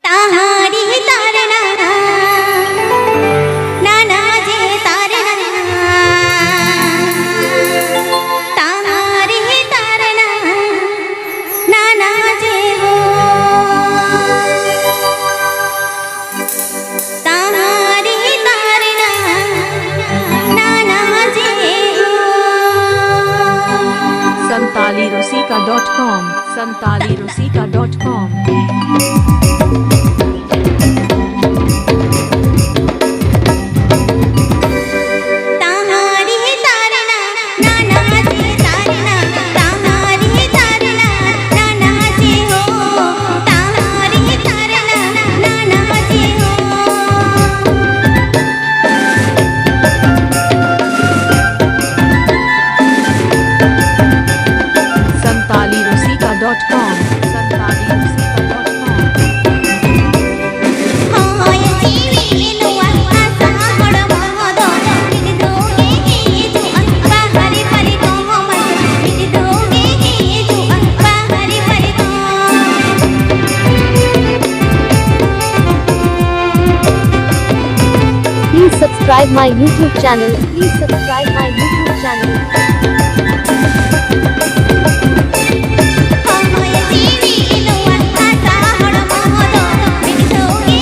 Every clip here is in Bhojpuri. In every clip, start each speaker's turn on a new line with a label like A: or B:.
A: ताहारी तारना नाना जे तारना ताहारी तारना नाना जे हो ताहारी तारना नाना जे हो
B: santalirosika.com
A: ताहारी तारना नाना जे तारना ताहारी तारना नाना जे हो ताहारी तारना नाना जे हो
B: santalirosika.com
A: होय जीवी नुआ आसा बड़मोदो मिट दोगे जो बाहरी परी को मन मिट दोगे जो बाहरी परी को
C: Please subscribe my YouTube channel. Please subscribe my YouTube channel.
A: होय जीवी नुआ आसा बड़मोदो मिट दोगे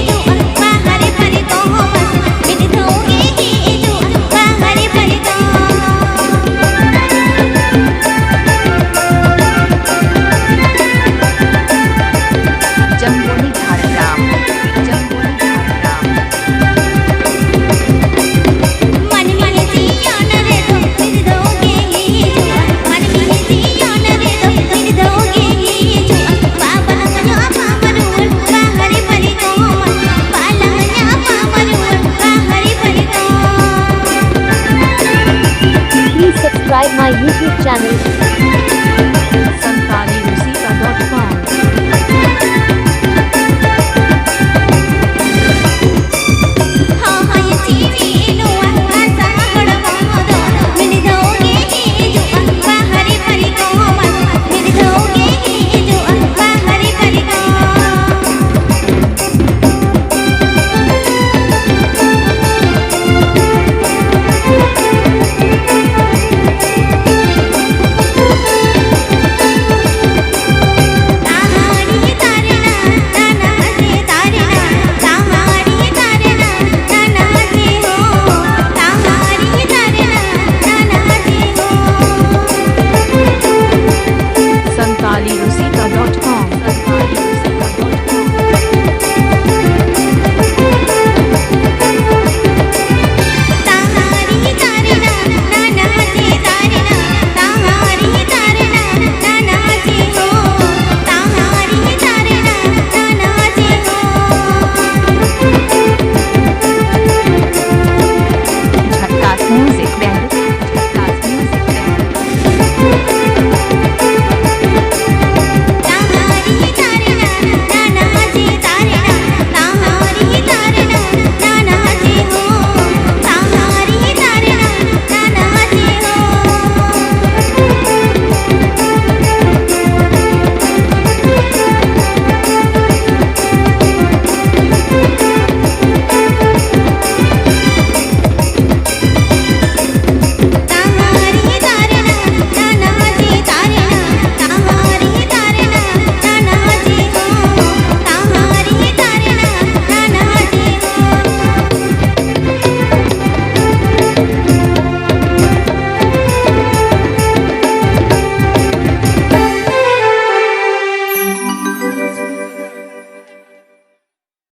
A: जो बाहरी परी को मन मिट दोगे जो बाहरी परी को
B: जम्बोनी झारग्राम
A: मन मन जिया न रे तो मिट दोगे जो मन मन जिया न रे तो मिट दोगे जो बाबा न्या पामरुल बाहरी परी को मन बाला न्या पामरुल बाहरी परी को
C: Please subscribe my YouTube channel.